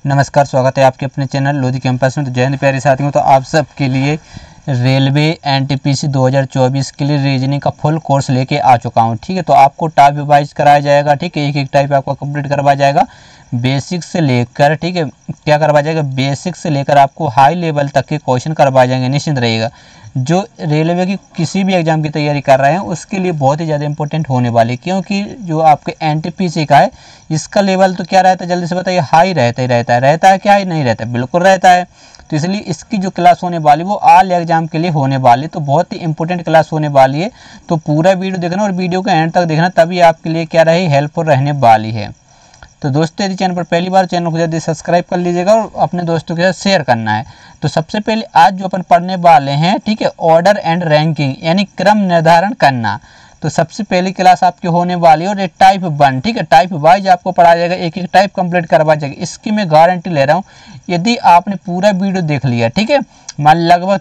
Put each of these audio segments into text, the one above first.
नमस्कार, स्वागत है आपके अपने चैनल लोधी कैंपस में। तो जय हिंद प्यारे साथियों। तो आप सबके लिए रेलवे एनटीपीसी 2024 के लिए रीजनिंग का फुल कोर्स लेके आ चुका हूं। ठीक है, तो आपको टाइप वाइज कराया जाएगा। ठीक है, एक एक टाइप आपको कंप्लीट करवाया जाएगा, बेसिक से लेकर, ठीक है, क्या करवाया जाएगा, बेसिक से लेकर आपको हाई लेवल तक के क्वेश्चन करवाए जाएंगे। निश्चिंत रहिएगा, जो रेलवे की किसी भी एग्जाम की तैयारी कर रहे हैं उसके लिए बहुत ही ज़्यादा इंपॉर्टेंट होने वाली, क्योंकि जो आपके एनटीपीसी का है इसका लेवल तो क्या रहता है, जल्दी से बताइए, हाई रहता ही रहता है क्या हाई नहीं रहता है, बिल्कुल रहता है। तो इसलिए इसकी जो क्लास होने वाली वो ऑल एग्जाम के लिए होने वाली, तो बहुत ही इंपॉर्टेंट क्लास होने वाली है। तो पूरा वीडियो देखना और वीडियो के एंड तक देखना, तभी आपके लिए क्या रही, हेल्पफुल रहने वाली है। तो दोस्तों, यदि चैनल पर पहली बार, चैनल को जल्दी सब्सक्राइब कर लीजिएगा और अपने दोस्तों के साथ शेयर करना है। तो सबसे पहले आज जो अपन पढ़ने वाले हैं, ठीक है, ऑर्डर एंड रैंकिंग यानी क्रम निर्धारण करना। तो सबसे पहली क्लास आपकी होने वाली है और ये टाइप 1, ठीक है, टाइप वाइज आपको पढ़ाया जाएगा, एक एक टाइप कंप्लीट करवाया जाएगा। इसकी मैं गारंटी ले रहा हूँ, यदि आपने पूरा वीडियो देख लिया, ठीक है, मान लगभग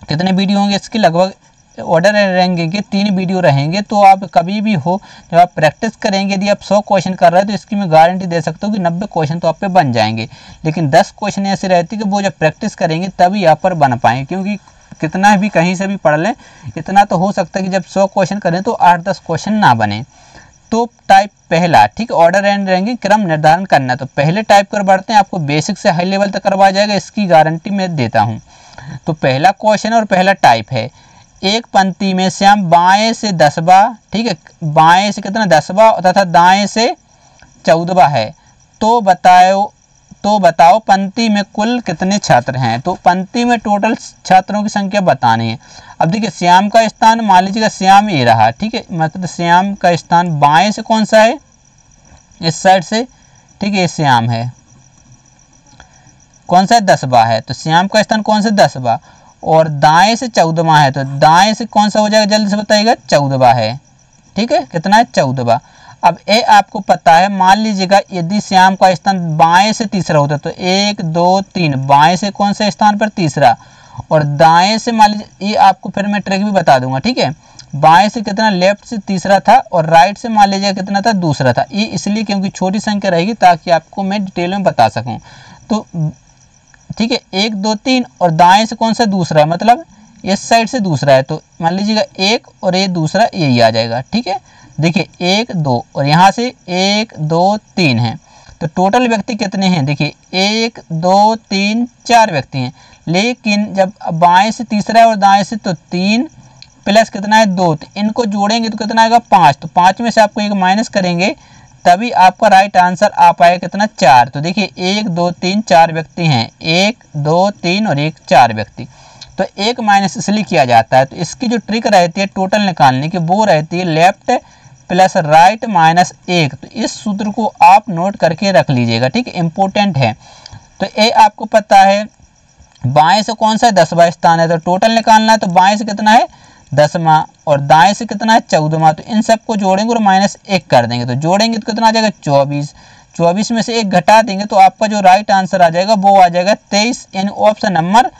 कितने वीडियो होंगे इसके, लगभग ऑर्डर एंड रैंकिंग के 3 वीडियो रहेंगे। तो आप कभी भी हो, जब आप प्रैक्टिस करेंगे, यदि आप 100 क्वेश्चन कर रहे हैं तो इसकी मैं गारंटी दे सकता हूँ कि 90 क्वेश्चन तो आप पे बन जाएंगे। लेकिन 10 क्वेश्चन ऐसे रहते हैं कि वो जब प्रैक्टिस करेंगे तभी आप पर बन पाएंगे, क्योंकि कितना भी कहीं से भी पढ़ लें, इतना तो हो सकता है कि जब 100 क्वेश्चन करें तो 8-10 क्वेश्चन ना बने। तो टाइप पहला, ठीक, ऑर्डर एंड रैंकिंग क्रम निर्धारण करना। तो पहले टाइप कर बढ़ते हैं, आपको बेसिक से हाई लेवल तक करवाया जाएगा, इसकी गारंटी मैं देता हूँ। तो पहला क्वेश्चन और पहला टाइप है, एक पंक्ति में श्याम बाएं से 10वां, ठीक है, बाएं से कितना 10वां तथा दाएं से 14वां है, तो बताओ पंक्ति में कुल कितने छात्र हैं। तो पंक्ति में टोटल छात्रों की संख्या बतानी है। अब देखिए, श्याम का स्थान, मान लीजिएगा श्याम ये रहा, ठीक है, मतलब श्याम का स्थान बाएं से कौन सा है, इस साइड से, ठीक है, ये श्याम है, कौन सा है, 10वां है। तो श्याम का स्थान कौन सा, 10वां, और दाएं से 14वां है, तो दाएं से कौन सा हो जाएगा, जल्दी से बताइएगा, 14वां है, ठीक है, कितना है, 14वां। अब ए आपको पता है, मान लीजिएगा यदि श्याम का स्थान बाएं से तीसरा होता तो 1 2 3, बाएं से कौन सा स्थान पर, तीसरा, और दाएं से मान लीजिए, ये आपको फिर मैं ट्रिक भी बता दूंगा, ठीक है, बाएं से कितना, लेफ्ट से तीसरा था, और राइट से मान लीजिएगा कितना था, दूसरा था। ये इसलिए क्योंकि छोटी संख्या रहेगी ताकि आपको मैं डिटेल में बता सकूँ। तो ठीक है, 1 2 3, और दाएं से कौन सा, दूसरा है, मतलब इस साइड से दूसरा है, तो मान लीजिएगा 1 और ये दूसरा यही आ जाएगा, ठीक है। देखिए 1 2 और यहाँ से 1 2 3 है, तो टोटल व्यक्ति कितने हैं, देखिए 1 2 3 4 व्यक्ति हैं। लेकिन जब बाएं से तीसरा है और दाएं से, तो 3 प्लस कितना है, 2, तो इनको जोड़ेंगे तो कितना आएगा, 5। तो 5 में से आपको एक माइनस करेंगे तभी आपका राइट आंसर आ पाएगा कितना, 4। तो देखिए 1 2 3 4 व्यक्ति हैं, 1 2 3 और 1 4 व्यक्ति, तो एक माइनस इसलिए किया जाता है। तो इसकी जो ट्रिक रहती है टोटल निकालने की, वो रहती है लेफ्ट प्लस राइट माइनस 1। तो इस सूत्र को आप नोट करके रख लीजिएगा, ठीक है, इंपॉर्टेंट है। तो ये आपको पता है, बाएं से कौन सा है, 10वां स्थान है, तो टोटल निकालना है, तो बाएं से कितना है, 10वां, और दाएं से कितना है, 14वां। तो इन सबको जोड़ेंगे और माइनस 1 कर देंगे, तो जोड़ेंगे तो कितना आ जाएगा, 24। 24 में से 1 घटा देंगे तो आपका जो राइट आंसर आ जाएगा वो आ जाएगा 23, यानी ऑप्शन नंबर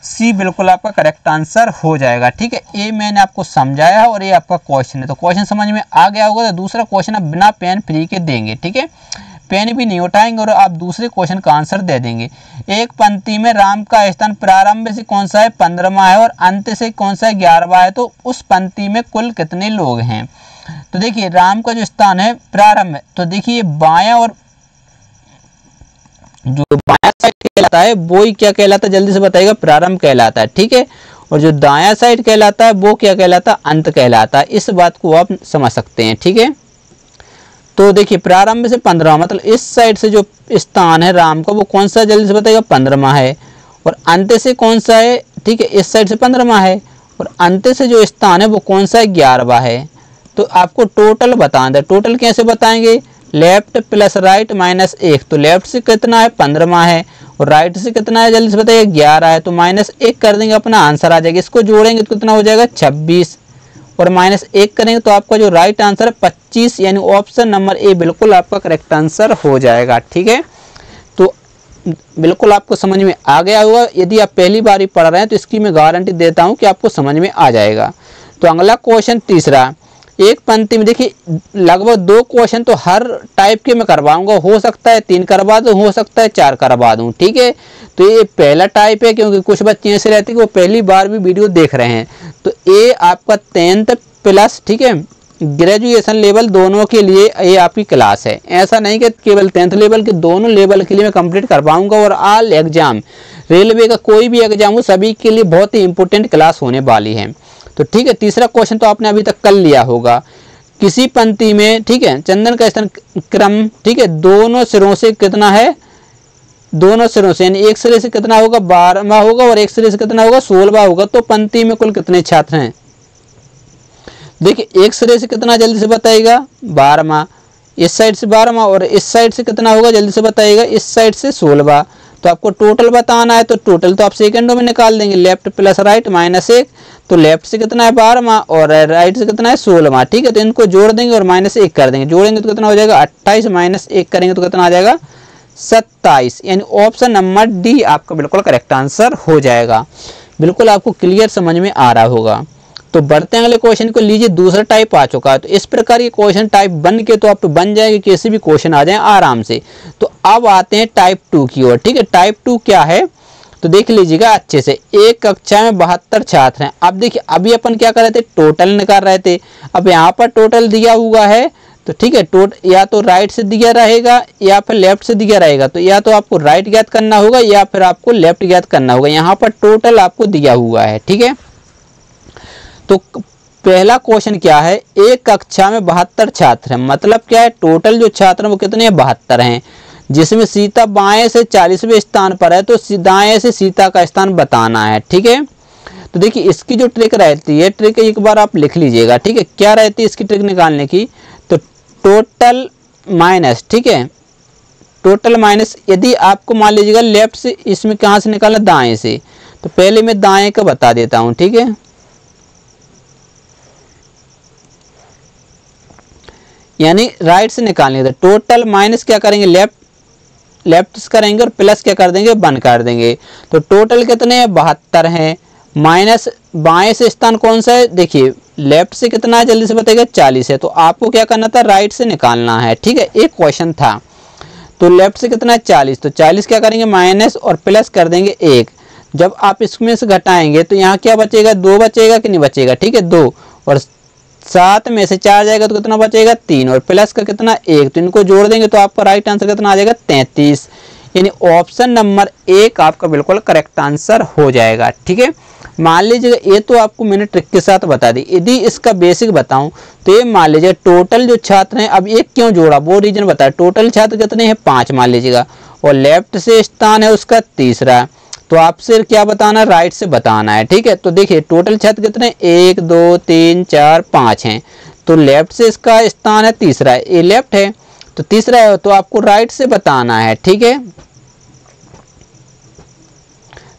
सी बिल्कुल आपका करेक्ट आंसर हो जाएगा, ठीक है। ये मैंने आपको समझाया है और ये आपका क्वेश्चन है, तो क्वेश्चन समझ में आ गया होगा। तो दूसरा क्वेश्चन आप बिना पेन फ्री के देंगे, ठीक है, पेन भी नहीं उठाएंगे और आप दूसरे क्वेश्चन का आंसर दे देंगे। एक पंक्ति में राम का स्थान प्रारंभ से कौन सा है, 15वां है, और अंत से कौन सा है, 11वां है, तो उस पंक्ति में कुल कितने लोग हैं। तो देखिए राम का जो स्थान है प्रारंभ, तो देखिए बायां, और जो बायां साइड कहलाता है वो ही क्या कहलाता है, जल्दी से बताइएगा, प्रारंभ कहलाता है, ठीक है, और जो दायां साइड कहलाता है वो क्या कहलाता है, अंत कहलाता है। इस बात को आप समझ सकते हैं, ठीक है। तो देखिए प्रारंभ से 15वां, मतलब इस साइड से जो स्थान है राम का वो कौन सा, जल्दी से बताइएगा, 15वां है, और अंत से कौन सा है, ठीक है, इस साइड से 15वां है, और अंत से जो स्थान है वो कौन सा है, 11वां है। तो आपको टोटल बताना है, टोटल कैसे बताएंगे, लेफ्ट प्लस राइट माइनस 1। तो लेफ्ट से कितना है, 15वां है, और राइट से कितना है, जल्दी से बताइए, 11 है, तो माइनस 1 कर देंगे, अपना आंसर आ जाएगा। इसको जोड़ेंगे तो कितना हो जाएगा, 26, और माइनस 1 करेंगे तो आपका जो राइट आंसर है 25, यानी ऑप्शन नंबर ए बिल्कुल आपका करेक्ट आंसर हो जाएगा, ठीक है। तो बिल्कुल आपको समझ में आ गया होगा। यदि आप पहली बार ही पढ़ रहे हैं तो इसकी मैं गारंटी देता हूं कि आपको समझ में आ जाएगा। तो अगला क्वेश्चन तीसरा, एक पंक्ति में देखिए लगभग 2 क्वेश्चन तो हर टाइप के मैं करवाऊंगा, हो सकता है 3 करवा दूं, हो सकता है 4 करवा दूं, ठीक है। तो ये पहला टाइप है, क्योंकि कुछ बच्चे ऐसे रहते हैं कि वो पहली बार भी वीडियो देख रहे हैं। तो ये आपका 10th प्लस, ठीक है, ग्रेजुएशन लेवल दोनों के लिए ये आपकी क्लास है। ऐसा नहीं कि केवल 10th लेवल के, दोनों लेवल के लिए मैं कंप्लीट करवाऊंगा। और ऑल एग्जाम, रेलवे का कोई भी एग्जाम हो, सभी के लिए बहुत ही इंपॉर्टेंट क्लास होने वाली है। तो ठीक है, तीसरा क्वेश्चन तो आपने अभी तक कर लिया होगा। किसी पंक्ति में, ठीक है, चंदन का स्थान क्रम, ठीक है, दोनों सिरों से कितना है, दोनों सिरों से, यानी एक सिरे से कितना होगा, 12वां होगा, और एक सिरे से कितना होगा, 16वां होगा। तो पंक्ति में कुल कितने छात्र हैं? देखिए एक सिरे से कितना जल्दी से बताइएगा, 12वां, इस साइड से 12वां, और इस साइड से कितना होगा जल्दी से बताइएगा, इस साइड से 16वां। तो आपको टोटल बताना है, तो टोटल तो आप सेकंडों में निकाल देंगे, लेफ्ट प्लस राइट -1। तो लेफ्ट से कितना है 12वां, और राइट से कितना है 16वां, ठीक है। तो इनको जोड़ देंगे और -1 कर देंगे, जोड़ेंगे तो कितना हो जाएगा 28, -1 करेंगे तो कितना आ जाएगा 27। यानी ऑप्शन नंबर डी आपका बिल्कुल करेक्ट आंसर हो जाएगा। बिल्कुल आपको क्लियर समझ में आ रहा होगा। तो बढ़ते हैं अगले क्वेश्चन को। लीजिए दूसरा टाइप आ चुका है। तो इस प्रकार के क्वेश्चन टाइप बन के तो आप तो बन जाएंगे, कैसे भी क्वेश्चन आ जाए आराम से। तो अब आते हैं टाइप 2 की ओर, ठीक है। टाइप 2 क्या है तो देख लीजिएगा अच्छे से। एक कक्षा में 72 छात्र हैं। अब देखिए अभी अपन क्या कर रहे थे, टोटल निकाल रहे थे। अब यहाँ पर टोटल दिया हुआ है, तो ठीक है, या तो राइट से दिया रहेगा या फिर लेफ्ट से दिया रहेगा। तो या तो आपको राइट ज्ञात करना होगा या फिर आपको लेफ्ट ज्ञात करना होगा। यहाँ पर टोटल आपको दिया हुआ है, ठीक है। तो पहला क्वेश्चन क्या है, एक कक्षा में 72 छात्र हैं। मतलब क्या है, टोटल जो छात्र हैं वो कितने हैं, 72 हैं। जिसमें सीता बाएं से 40वें स्थान पर है, तो दाएं से सीता का स्थान बताना है, ठीक है। तो देखिए इसकी जो ट्रिक रहती है, ट्रिक एक बार आप लिख लीजिएगा, ठीक है। क्या रहती है इसकी ट्रिक निकालने की, तो टोटल माइनस, ठीक है, टोटल माइनस, यदि आपको मान लीजिएगा लेफ्ट से, इसमें कहाँ से निकालना, दाएं से। तो पहले मैं दाएं का बता देता हूँ, ठीक है। यानी राइट से निकालने का टोटल माइनस क्या करेंगे, लेफ्ट से करेंगे, और प्लस क्या कर देंगे, 1 कर देंगे। तो टोटल कितने हैं, 72 हैं। माइनस बाएं से स्थान कौन सा है, देखिए लेफ्ट से कितना है जल्दी से बताइएगा, 40 है। तो आपको क्या करना था, राइट से निकालना है, ठीक है। एक क्वेश्चन था, तो लेफ्ट से कितना है 40, तो 40 क्या करेंगे, माइनस और प्लस कर देंगे 1। जब आप इसमें से घटाएंगे तो यहाँ क्या बचेगा, 2 बचेगा कि नहीं बचेगा, ठीक है, 2, और 7 में से 4 जाएगा तो कितना बचेगा, 3, और प्लस का कितना 1। तो इनको जोड़ देंगे तो आपका राइट आंसर कितना आ जाएगा, 33। यानी ऑप्शन नंबर 1 आपका बिल्कुल करेक्ट आंसर हो जाएगा, ठीक है। मान लीजिएगा ये तो आपको मैंने ट्रिक के साथ बता दी। यदि इसका बेसिक बताऊं तो ये मान लीजिए टोटल जो छात्र हैं, अब 1 क्यों जोड़ा वो रीजन बताया। टोटल छात्र कितने हैं, 5 मान लीजिएगा, और लेफ्ट से स्थान है उसका तीसरा। तो आपसे क्या बताना, राइट से बताना है, ठीक है। तो देखिए टोटल छात्र कितने, 1 2 3 4 5 हैं। तो लेफ्ट से इसका स्थान है तीसरा, ये लेफ्ट है तो तीसरा है, तो आपको राइट से बताना है, ठीक है।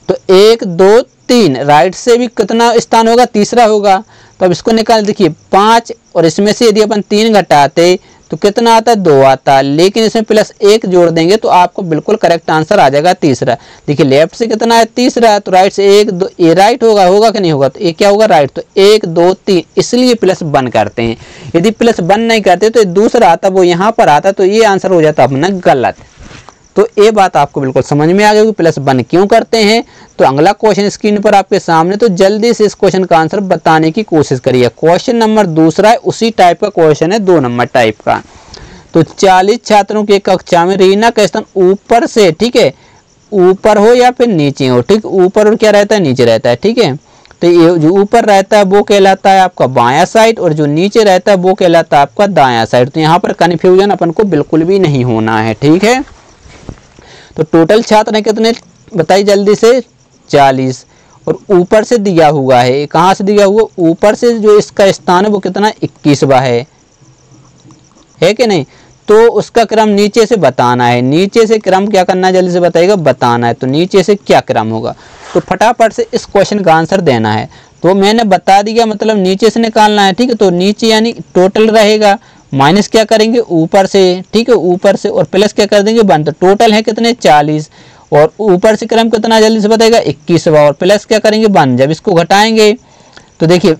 तो 1 2 3 राइट से भी कितना स्थान होगा, तीसरा होगा। तो अब इसको निकाल, देखिए 5, और इसमें से यदि अपन 3 घटाते तो कितना आता है, 2 आता। लेकिन इसमें प्लस 1 जोड़ देंगे तो आपको बिल्कुल करेक्ट आंसर आ जाएगा तीसरा। देखिए लेफ्ट से कितना है, तीसरा, तो राइट से 1 2, ये राइट होगा कि नहीं होगा, तो ये क्या होगा, राइट। तो 1 2 3, इसलिए प्लस 1 करते हैं। यदि प्लस 1 नहीं करते तो दूसरा आता, वो यहाँ पर आता, तो ये आंसर हो जाता अपना गलत। तो ये बात आपको बिल्कुल समझ में आ गई कि प्लस 1 क्यों करते हैं। तो अगला क्वेश्चन स्क्रीन पर आपके सामने, तो जल्दी से इस क्वेश्चन का आंसर बताने की कोशिश करिए। क्वेश्चन नंबर दूसरा है, उसी टाइप का क्वेश्चन है, 2 नंबर टाइप का। तो 40 छात्रों की कक्षा में रीना का स्थान ऊपर से, ठीक है, ऊपर हो या फिर नीचे हो, ठीक। ऊपर और क्या रहता है, नीचे रहता है, ठीक है। तो ये जो ऊपर रहता है वो कहलाता है आपका बायां साइड, और जो नीचे रहता है वो कहलाता है आपका दायां साइड। तो यहाँ पर कन्फ्यूजन अपन को बिल्कुल भी नहीं होना है, ठीक है। तो टोटल छात्र हैं कितने बताइए जल्दी से, 40, और ऊपर से दिया हुआ है, कहाँ से दिया हुआ, ऊपर से जो इसका स्थान है वो कितना 21वां है कि नहीं। तो उसका क्रम नीचे से बताना है। नीचे से क्रम क्या करना है, जल्दी से बताइएगा, बताना है। तो नीचे से क्या क्रम होगा, तो फटाफट से इस क्वेश्चन का आंसर देना है। तो मैंने बता दिया, मतलब नीचे से निकालना है, ठीक है। तो नीचे यानी टोटल रहेगा, माइनस क्या करेंगे ऊपर से, ठीक है, ऊपर से, और प्लस क्या कर देंगे 1। तो टोटल है कितने 40, और ऊपर से क्रम कितना जल्दी से बताएगा 21वां, और प्लस क्या करेंगे 1। जब इसको घटाएंगे तो देखिए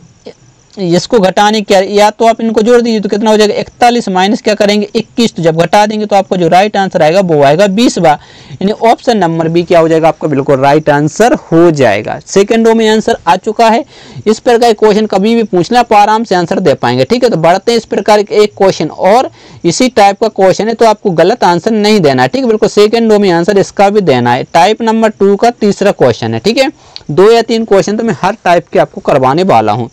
इसको घटाने क्या, या तो आप इनको जोड़ दीजिए तो कितना हो जाएगा 41 माइनस क्या करेंगे 21, तो जब घटा देंगे तो आपको जो राइट आंसर आएगा वो आएगा 20वां, यानी ऑप्शन नंबर बी क्या हो जाएगा आपका बिल्कुल राइट आंसर हो जाएगा। सेकंड रो में आंसर आ चुका है। इस प्रकार का क्वेश्चन कभी भी पूछना आप आराम से आंसर दे पाएंगे, ठीक है। तो बढ़ते हैं इस प्रकार एक क्वेश्चन और इसी टाइप का क्वेश्चन है, तो आपको गलत आंसर नहीं देना है, ठीक है। बिल्कुल सेकंड रो में आंसर इसका भी देना है। टाइप नंबर 2 का तीसरा क्वेश्चन है, ठीक है। 2 या 3 क्वेश्चन तो मैं हर टाइप के आपको करवाने वाला हूँ।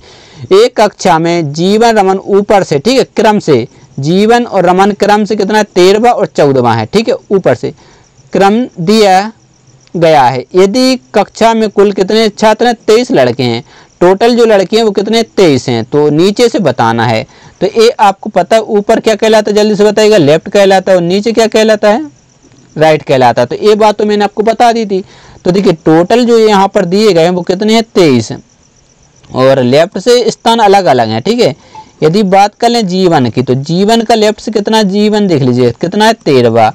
एक कक्षा में जीवन रमन ऊपर से, ठीक है, क्रम से जीवन और रमन क्रम से कितना 13वां और 14वां है, ठीक है। ऊपर से क्रम दिया गया है। यदि कक्षा में कुल कितने छात्र हैं 23 लड़के हैं, टोटल जो लड़के हैं वो कितने 23 हैं, तो नीचे से बताना है। तो ये आपको पता है ऊपर क्या कहलाता है, जल्दी से बताइएगा, लेफ्ट कहलाता है, और नीचे क्या कहलाता है, राइट कहलाता है। तो ये बात तो मैंने आपको बता दी थी। तो देखिए टोटल जो यहाँ पर दिए गए हैं वो कितने हैं 23, और लेफ्ट से स्थान अलग अलग है, ठीक है। यदि बात कर लें जीवन की, तो जीवन का लेफ्ट से कितना, जीवन देख लीजिए कितना है 13वां,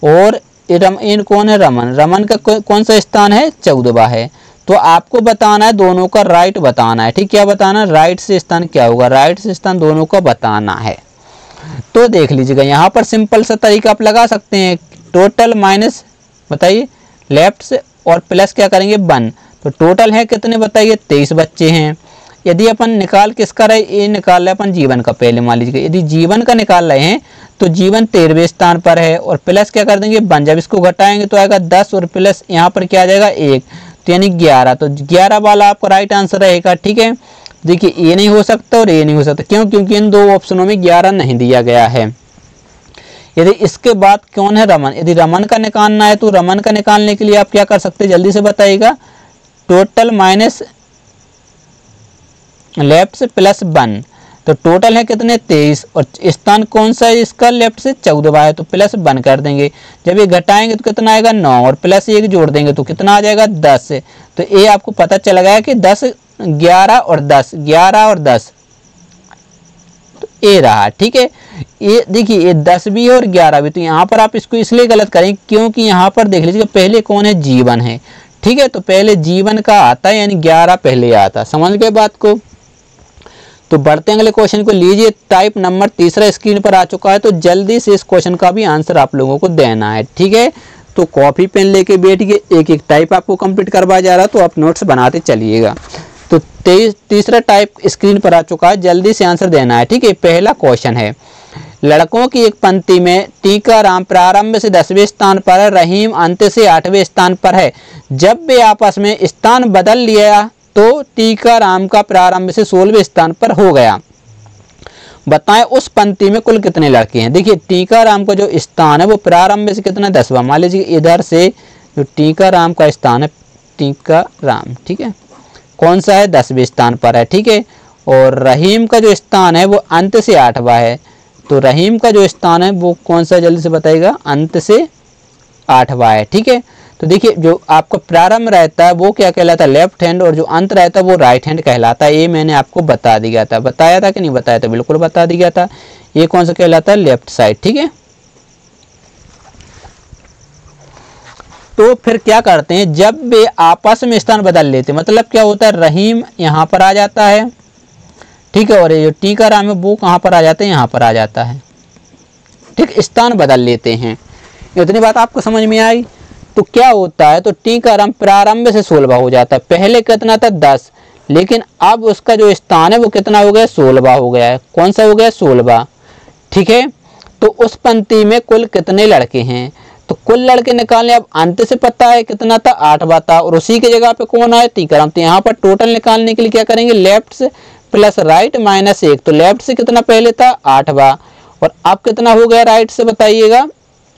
और इन कौन है रमन, रमन का कौन सा स्थान है 14वां है। तो आपको बताना है दोनों का राइट बताना है, ठीक। क्या बताना है, राइट से स्थान क्या होगा, राइट से स्थान दोनों का बताना है। तो देख लीजिएगा यहाँ पर सिंपल सा तरीका आप लगा सकते हैं, टोटल माइनस बताइए लेफ्ट से और प्लस क्या करेंगे 1, तो टोटल है कितने बताइए 23 बच्चे हैं। यदि अपन निकाल किसका रहे, ये निकाल रहे अपन जीवन का, पहले मान लीजिए यदि जीवन का निकाल रहे हैं तो जीवन 13वें स्थान पर है, और प्लस क्या कर देंगे 1, जब इसको घटाएंगे तो आएगा 10, और प्लस यहाँ पर क्या आ जाएगा 1, तो यानी 11, तो 11 वाला आपका राइट आंसर रहेगा, ठीक है। देखिए ये नहीं हो सकता और ये नहीं हो सकता, क्यों, क्योंकि इन दो ऑप्शनों में 11 नहीं दिया गया है। यदि इसके बाद कौन है रमन, यदि रमन का निकालना है तो रमन का निकालने के लिए आप क्या कर सकते हैं, जल्दी से बताइएगा, टोटल माइनस लेफ्ट से प्लस 1, तो टोटल है कितने 23, और स्थान कौन सा है इसका, लेफ्ट से 14वां है, तो प्लस 1 कर देंगे। जब ये घटाएंगे तो कितना आएगा 9, और प्लस 1 जोड़ देंगे तो कितना आ जाएगा 10। तो ये आपको पता चला गया कि 10 11 और 10, 11 और 10, तो ये रहा, ठीक है। ये देखिए ये 10 भी है और 11 भी, तो यहाँ पर आप इसको इसलिए गलत करें क्योंकि यहाँ पर देख लीजिए पहले कौन है, जीवन है, ठीक है। तो पहले जीवन का आता है, यानी 11 पहले आता है, समझ गए बात को। तो बढ़ते हैं अगले क्वेश्चन को, लीजिए टाइप नंबर तीसरा स्क्रीन पर आ चुका है, तो जल्दी से इस क्वेश्चन का भी आंसर आप लोगों को देना है, ठीक है। तो कॉपी पेन लेके बैठिए, एक एक टाइप आपको कंप्लीट करवाया जा रहा है, तो आप नोट्स बनाते चलिएगा। तो तीसरा टाइप स्क्रीन पर आ चुका है, जल्दी से आंसर देना है, ठीक है। पहला क्वेश्चन है, लड़कों की एक पंक्ति में टीकाराम प्रारंभ से 10वें स्थान पर है, रहीम अंत से 8वें स्थान पर है। जब वे आपस में स्थान बदल लिया तो टीकाराम का प्रारंभ से 16वें स्थान पर हो गया। बताएं उस पंक्ति में कुल कितने लड़के हैं। देखिए टीकाराम का जो स्थान है वो प्रारंभ से कितना 10वां, मान लीजिए इधर से जो टीकाराम का स्थान है, टीकाराम, ठीक है, कौन सा है 10वें स्थान पर है, ठीक है। और रहीम का जो स्थान है वो अंत से 8वां है, तो रहीम का जो स्थान है वो कौन सा, जल्दी से बताइएगा, अंत से 8वां है, ठीक है। तो देखिए जो आपका प्रारंभ रहता है वो क्या कहलाता है, लेफ्ट हैंड, और जो अंत रहता है वो राइट हैंड कहलाता है। ये मैंने आपको बता दिया था, बताया था कि नहीं बताया था, बिल्कुल बता दिया था। ये कौन सा कहलाता है, लेफ्ट साइड, ठीक है। तो फिर क्या करते हैं, जब वे आपस में स्थान बदल लेते, मतलब क्या होता है, रहीम यहाँ पर आ जाता है, ठीक है, और ये जो टीकाराम है वो कहाँ पर आ जाते हैं, यहाँ पर आ जाता है, ठीक, स्थान बदल लेते हैं। इतनी बात आपको समझ में आई। तो क्या होता है, तो टीकाराम प्रारंभ से 16वां हो जाता है, पहले कितना था 10, लेकिन अब उसका जो स्थान है वो कितना हो गया, 16वां हो गया है। कौन सा हो गया, 16वां, ठीक है। तो उस पंक्ति में कुल कितने लड़के हैं, तो कुल लड़के निकालने, अब अंत से पता है कितना था 8वां था, और उसी की जगह पे कौन आया, टीकाराम। तो यहाँ पर टोटल निकालने के लिए क्या करेंगे, लेफ्ट से प्लस राइट माइनस 1, तो लेफ्ट से कितना पहले था 8वां, और अब कितना हो गया राइट से बताइएगा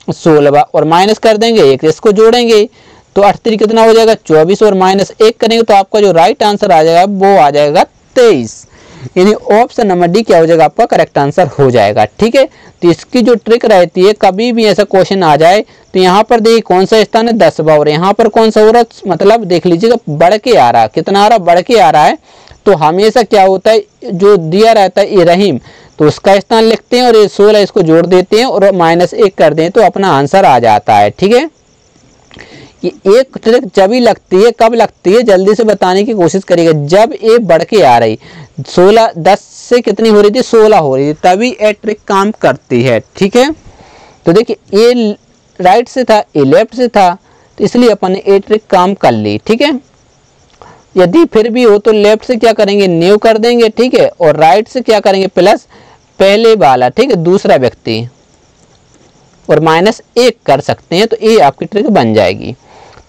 16वां, और माइनस कर देंगे 1, इसको जोड़ेंगे तो 8 कितना हो जाएगा 24, और माइनस 1 करेंगे तो आपका जो राइट आंसर आ जाएगा वो आ जाएगा 23, यानी ऑप्शन नंबर डी क्या हो जाएगा, आपका करेक्ट आंसर हो जाएगा, ठीक है। तो इसकी जो ट्रिक रहती है, कभी भी ऐसा क्वेश्चन आ जाए तो यहाँ पर देखिए कौन सा स्थान है 10वां, और यहाँ पर कौन सा हो रहा है, मतलब देख लीजिएगा बढ़ के आ रहा है, कितना आ रहा है, बढ़ के आ रहा है। तो हमेशा क्या होता है, जो दिया रहता है ये रहीम, तो उसका स्थान लिखते हैं और ये 16 इसको जोड़ देते हैं और माइनस 1 कर दें तो अपना आंसर आ जाता है, ठीक है। कि एक ट्रिक जब ही लगती है, कब लगती है, जल्दी से बताने की कोशिश करिएगा। जब ए बढ़ के आ रही 16, 10 से कितनी हो रही थी, 16 हो रही थी, तभी ए ट्रिक काम करती है। ठीक है, तो देखिए ए राइट से था, ए लेफ्ट से था, तो इसलिए अपन ने ए ट्रिक काम कर ली। ठीक है, यदि फिर भी हो तो लेफ्ट से क्या करेंगे, न्यू कर देंगे। ठीक है, और राइट से क्या करेंगे, प्लस पहले वाला, ठीक है, दूसरा व्यक्ति, और -1 कर सकते हैं, तो ये आपकी ट्रिक बन जाएगी।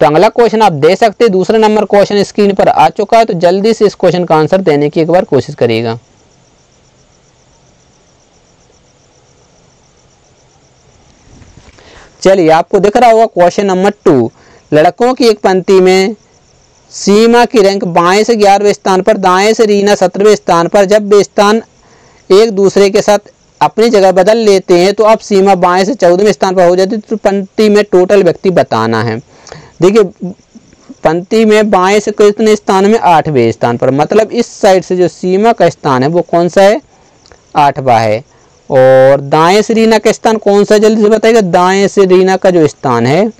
तो अगला क्वेश्चन आप दे सकते हैं। दूसरा नंबर क्वेश्चन स्क्रीन पर आ चुका है, तो जल्दी से इस क्वेश्चन का आंसर देने की एक बार कोशिश करिएगा। चलिए, आपको दिख रहा होगा क्वेश्चन नंबर 2, लड़कों की एक पंक्ति में सीमा की रैंक बाएं से 11वें स्थान पर, दाएं से रीना 17वें स्थान पर। जब वे स्थान एक दूसरे के साथ अपनी जगह बदल लेते हैं तो अब सीमा बाएं से 14वें स्थान पर हो जाती है। तो पंक्ति में टोटल व्यक्ति बताना है। देखिए, पंक्ति में बाएं से कितने स्थान में, 8वें स्थान पर, मतलब इस साइड से जो सीमा का स्थान है वो कौन सा है, 8वां है। और दाएं से रीना का स्थान कौन सा है, जल्दी से बताइएगा। दाएं से रीना का जो स्थान है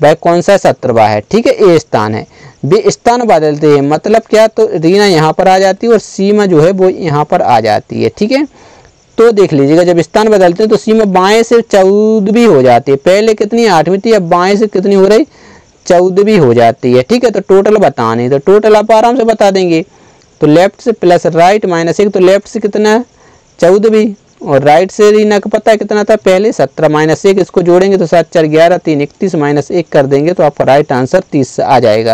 वह कौन सा है, 17वां है। ठीक है, ए स्थान है। वे स्थान बदलते हैं, मतलब क्या, तो रीना यहाँ पर आ जाती है और सीमा जो है वो यहाँ पर आ जाती है। ठीक है, तो देख लीजिएगा, जब स्थान बदलते हैं तो सीमा बाएं से 14वीं हो जाती है। पहले कितनी 8वीं थी, अब बाएं से कितनी हो रही, 14वीं हो जाती है। ठीक है, तो टोटल बताने, तो टोटल आप आराम से बता देंगे। तो लेफ्ट से प्लस राइट -1, तो लेफ्ट से कितना, 14वीं, और राइट से रीना का पता है कितना था पहले, 17 -1, इसको जोड़ेंगे तो 7 4 11 3 31 -1 कर देंगे तो आपका राइट आंसर 30 आ जाएगा।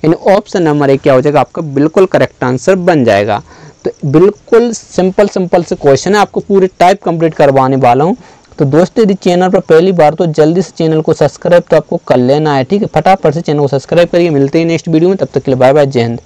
यानी ऑप्शन नंबर 1 क्या हो जाएगा, आपका बिल्कुल करेक्ट आंसर बन जाएगा। तो बिल्कुल सिंपल से क्वेश्चन है, आपको पूरी टाइप कंप्लीट करवाने वाला हूँ। तो दोस्तों, यदि चैनल पर पहली बार तो जल्दी से चैनल को सब्सक्राइब तो आपको कर लेना है। ठीक है, फटाफट से चैनल को सब्सक्राइब करिए। मिलते हैं नेक्स्ट वीडियो में, तब तक के लिए बाय बाय, जय हिंद।